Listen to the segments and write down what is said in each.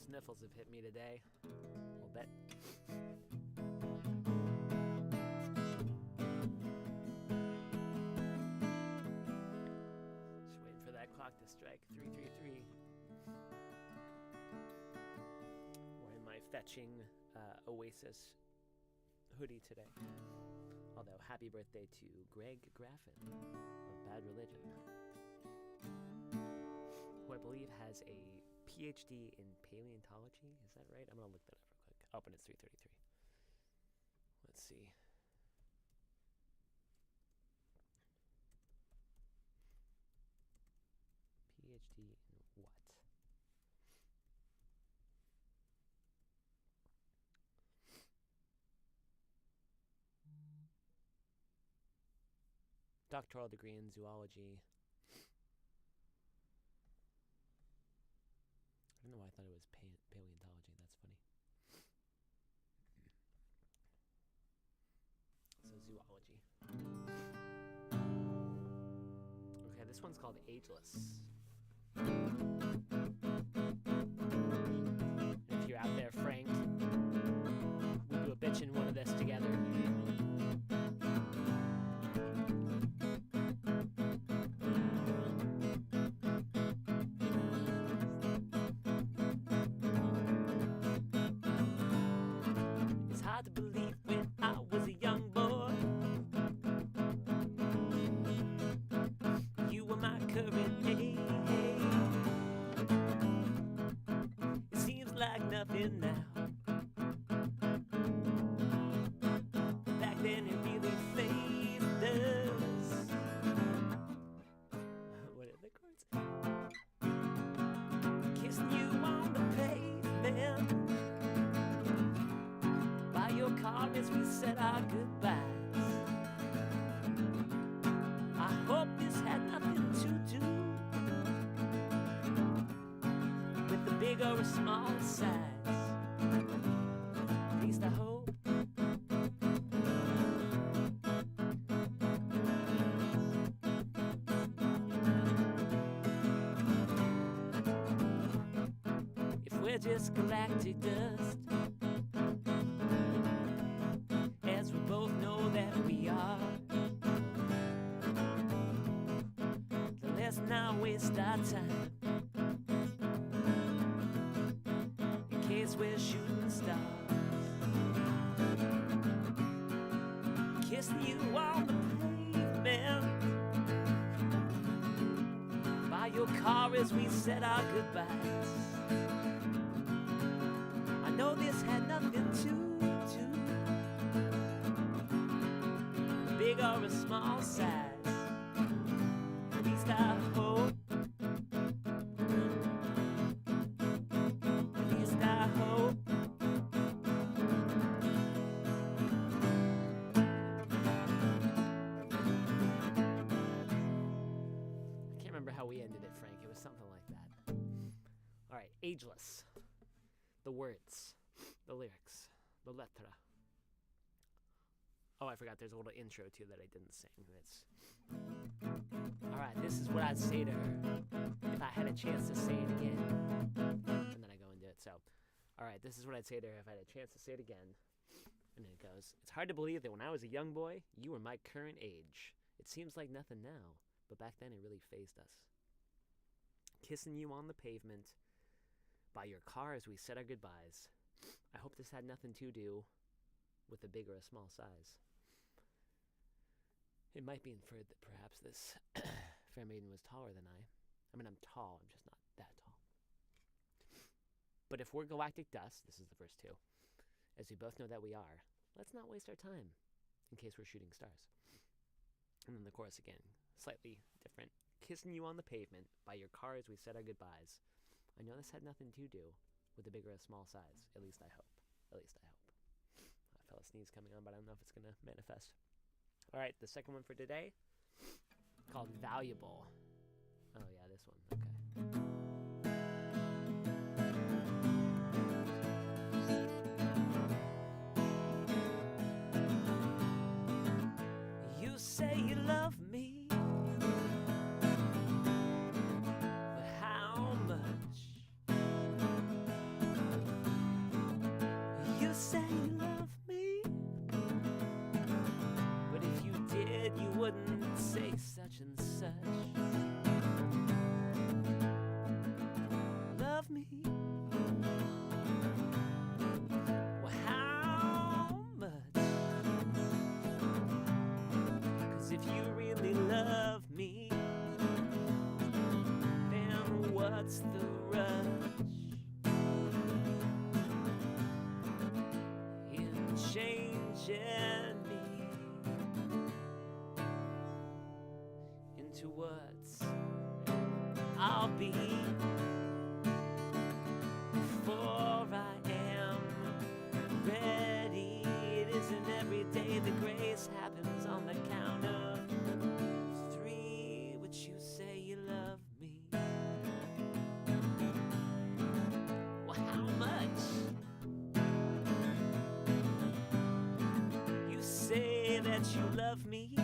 sniffles have hit me today. A little bit. Just waiting for that clock to strike 3:33. Wearing my fetching Oasis hoodie today. Although, happy birthday to Greg Graffin of Bad Religion, who I believe has a PhD in paleontology. Is that right? I'm going to look that up real quick. Oh, and it's 3:33. Let's see. PhD in what? Doctoral degree in zoology. I don't know why I thought it was paleontology. That's funny. So zoology. Okay, this one's called Ageless. And if you're out there, Frank, we'll do a bitch in one of this together. To believe when I was a young boy, you were my current age. It seems like nothing now. Back then it really fazed us. What are the chords? Kissing you on the pavement, your car as we said our goodbyes. I hope this had nothing to do with the big or a small size. At least I hope. If we're just galactic dust, we both know that we are, then let's not waste our time in case we're shooting stars. Kissing you on the pavement by your car as we said our goodbyes. I know this had nothing to do big or a small size. At least I hope. At least I hope. I can't remember how we ended it, Frank. It was something like that. All right, Ageless. The words, the lyrics, the letra. Oh, I forgot there's a little intro, too, that I didn't sing. It's... Alright, this is what I'd say to her if I had a chance to say it again. And then I go into it, so... Alright, this is what I'd say to her if I had a chance to say it again. And then it goes, it's hard to believe that when I was a young boy, you were my current age. It seems like nothing now, but back then it really fazed us. Kissing you on the pavement by your car as we said our goodbyes. I hope this had nothing to do with a big or a small size. It might be inferred that perhaps this fair maiden was taller than I. I mean, I'm tall, I'm just not that tall. But if we're galactic dust, this is the verse 2, as we both know that we are, let's not waste our time in case we're shooting stars. And then the chorus again, slightly different. Kissing you on the pavement by your car as we said our goodbyes. I know this had nothing to do with a big or a small size. At least I hope. At least I hope. I felt a sneeze coming on, but I don't know if it's going to manifest. All right, the second one for today, called Valuable. Oh, yeah, this one. Okay. You say you love me, but how much? say you love me, but if you did, you wouldn't say such and such. Love me. Well, how much? 'Cause if you really love me, then what's the rush in changing me into what I'll be before I am ready? It isn't every day the grace happens on the count of 3, which you say you love me. Well, how much? You say that you love me,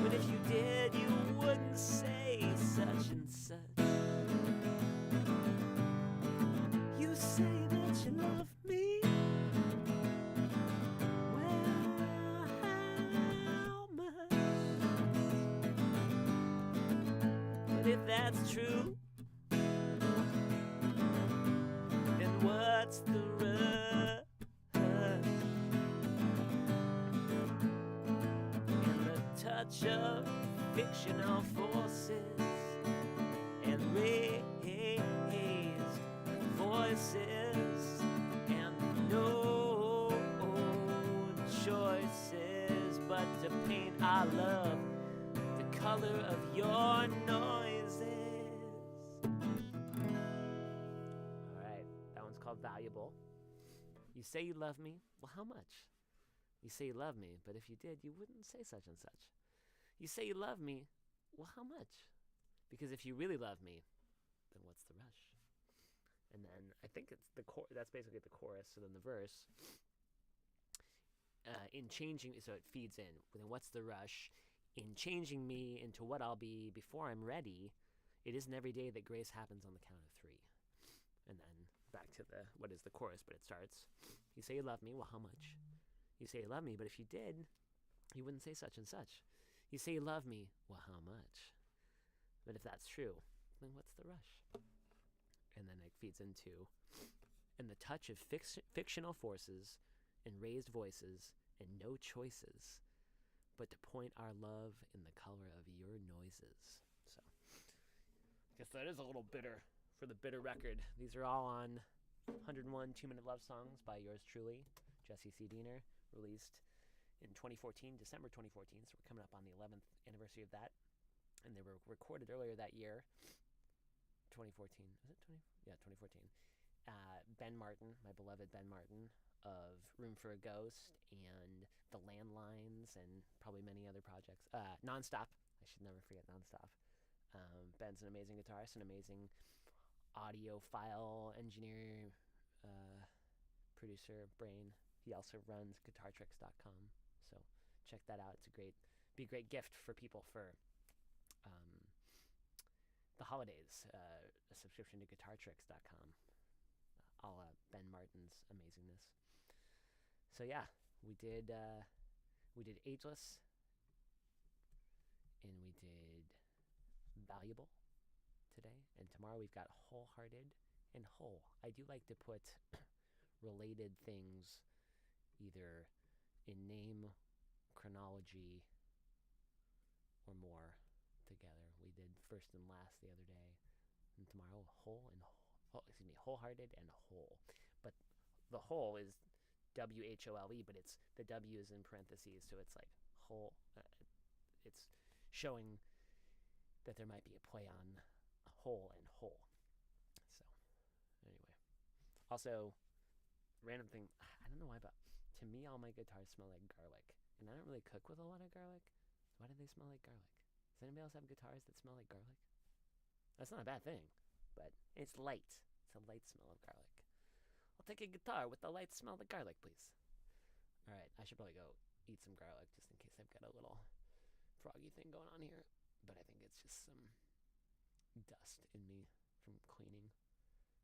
but if you did, you wouldn't say such and such. You say that you love me. Well, how much? But if that's true, then what's the rush in the touch of fictional forces and raised voices and no choices but to paint our love the color of your noises? Alright, that one's called Valuable. You say you love me. Well, how much? You say you love me, but if you did, you wouldn't say such and such. You say you love me. Well, how much? Because if you really love me, then what's the rush? And then I think it's that's basically the chorus. So then the verse, in changing, so it feeds in. Then what's the rush in changing me into what I'll be before I'm ready? It isn't every day that grace happens on the count of 3. And then back to what is the chorus, but it starts. You say you love me. Well, how much? You say you love me, but if you did, you wouldn't say such and such. You say you love me. Well, how much? But if that's true, then what's the rush? And then it feeds into, and the touch of fictional forces and raised voices and no choices, but to point our love in the color of your noises. So, I guess that is a little bitter for the bitter record. These are all on 101 2-Minute Love Songs by yours truly, Jesse C. Diener, released in 2014, December 2014, so we're coming up on the 11th anniversary of that. And they were recorded earlier that year, 2014. Is it 20? Yeah, 2014. Ben Martin, my beloved Ben Martin of Room for a Ghost and The Landlines and probably many other projects. Nonstop. I should never forget Nonstop. Ben's an amazing guitarist, an amazing audiophile engineer, producer, brain. He also runs guitartricks.com. So check that out. It's be a great gift for people for the holidays, a subscription to guitartricks.com, a la Ben Martin's amazingness. So yeah, we did Ageless, and we did Valuable today, and tomorrow we've got Wholehearted and Whole. I do like to put related things either in name, chronology, or more together. We did First and Last the other day, and tomorrow Wholehearted and Whole. But the Whole is WHOLE, but it's the W is in parentheses, so it's like whole. It's showing that there might be a play on whole and whole. So anyway, also random thing. I don't know why, but to me, all my guitars smell like garlic, and I don't really cook with a lot of garlic. Why do they smell like garlic? Does anybody else have guitars that smell like garlic? That's not a bad thing, but it's light. It's a light smell of garlic. I'll take a guitar with the light smell of garlic, please. All right, I should probably go eat some garlic just in case I've got a little froggy thing going on here. But I think it's just some dust in me from cleaning,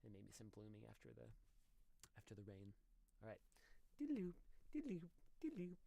and maybe some blooming after the rain. All de loop, de loop, de loop.